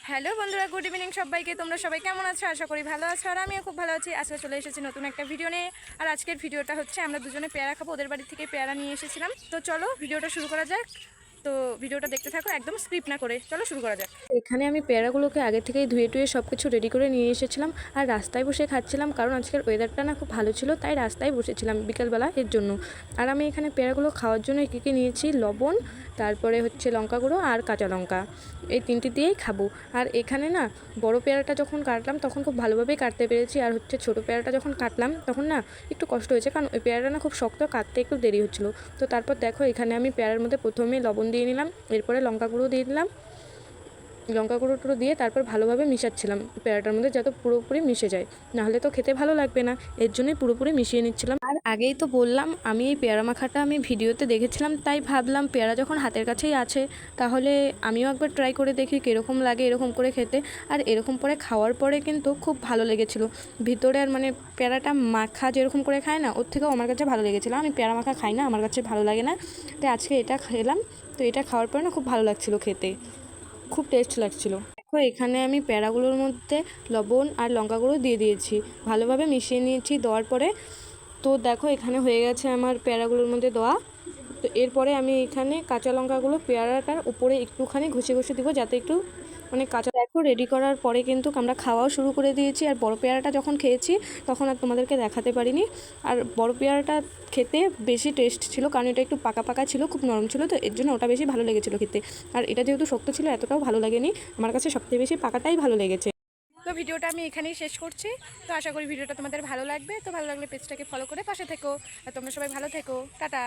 Hello বন্ধুরা, good evening সবাইকে। তোমরা সবাই কেমন আছো? আশা করি ভালো আছো, আর আমিও খুব ভালো আছি। আজকে চলে এসেছি নতুন একটা ভিডিও নিয়ে। আর আজকের ভিডিওটা হচ্ছে আমরা দুজনে পেয়ারা খাবো। ওদের বাড়ি থেকে পেয়ারা নিয়ে এসেছিলাম। তো চলো ভিডিওটা শুরু করা যাক। তো ভিডিওটা দেখতে থাকো, একদম স্ক্রিপ্ট না করে। চলো শুরু করা যাক। এখানে আমি পেয়ারাগুলোকে আগে থেকেই ধুয়ে টুয়ে সব কিছু রেডি করে নিয়ে এসেছিলাম। আর রাস্তায় বসে খাচ্ছিলাম, কারণ আজকের ওয়েদারটা না খুব ভালো ছিল, তাই রাস্তায় বসেছিলাম বিকালবেলা এর জন্য। আর আমি এখানে পেয়ারাগুলো খাওয়ার জন্য কী কী নিয়েছি, লবণ, তারপরে হচ্ছে লঙ্কা গুঁড়ো আর কাঁচা লঙ্কা, এই তিনটি দিয়েই খাবো। আর এখানে না বড় পেয়ারাটা যখন কাটলাম তখন খুব ভালোভাবেই কাটতে পেরেছি, আর হচ্ছে ছোটো পেয়ারাটা যখন কাটলাম তখন না একটু কষ্ট হয়েছে, কারণ ওই পেয়ারাটা না খুব শক্ত, কাটতে একটু দেরি হচ্ছিলো। তো তারপর দেখো এখানে আমি পেয়ারার মধ্যে প্রথমেই লবণ দিয়ে নিলাম, এরপরে লঙ্কা গুঁড়ো দিয়ে দিলাম। লঙ্কা গুঁড়ো টুড়ো দিয়ে তারপর ভালোভাবে মিশাচ্ছিলাম পেয়ারাটার মধ্যে, যাতে পুরোপুরি মিশে যায়, নাহলে তো খেতে ভালো লাগবে না, এর জন্যই পুরোপুরি মিশিয়ে নিচ্ছিলাম। আর আগেই তো বললাম আমি এই পেয়ারা মাখাটা আমি ভিডিওতে দেখেছিলাম, তাই ভাবলাম পেয়ারা যখন হাতের কাছেই আছে তাহলে আমিও একবার ট্রাই করে দেখি কীরকম লাগে এরকম করে খেতে। আর এরকম করে খাওয়ার পরে কিন্তু খুব ভালো লেগেছিলো ভিতরে, আর মানে পেয়ারাটা মাখা যেরকম করে খায় না, ওর থেকেও আমার কাছে ভালো লেগেছিলো। আমি পেয়ারা মাখা খাই না, আমার কাছে ভালো লাগে না, তাই আজকে এটা খেলাম। তো এটা খাওয়ার পরে না খুব ভালো লাগছিলো খেতে, খুব টেস্ট লাগছিলো। দেখো এখানে আমি প্যারাগুলোর মধ্যে লবণ আর লঙ্কা গুঁড়ো দিয়ে দিয়েছি, ভালোভাবে মিশিয়ে নিয়েছি দেওয়ার পরে। তো দেখো এখানে হয়ে গেছে আমার পেয়ারাগুলোর মধ্যে দেওয়া। তো এরপরে আমি এখানে কাঁচা লঙ্কাগুলো পেয়ারাটার উপরে একটুখানি ঘষে ঘষে দেবো, যাতে একটু মানে কাঁচা। দেখো রেডি করার পরে কিন্তু আমরা খাওয়াও শুরু করে দিয়েছি। আর বড় পেয়ারাটা যখন খেয়েছি তখন আর তোমাদেরকে দেখাতে পারিনি। আর বড় পেয়ারাটা খেতে বেশি টেস্ট ছিল, কারণ এটা একটু পাকা পাকা ছিল, খুব নরম ছিল, তো এর জন্য ওটা বেশি ভালো লেগেছিলো খেতে। আর এটা যেহেতু শক্ত ছিল এতটাও ভালো লাগেনি, আমার কাছে সবথেকে বেশি পাকাটাই ভালো লেগেছে। তো ভিডিওটা আমি এখানেই শেষ করছি। তো আশা করি ভিডিওটা তোমাদের ভালো লাগবে। তো ভালো লাগলে পেজটাকে ফলো করে পাশে থেকো। আর তোমরা সবাই ভালো থেকো। টাটা।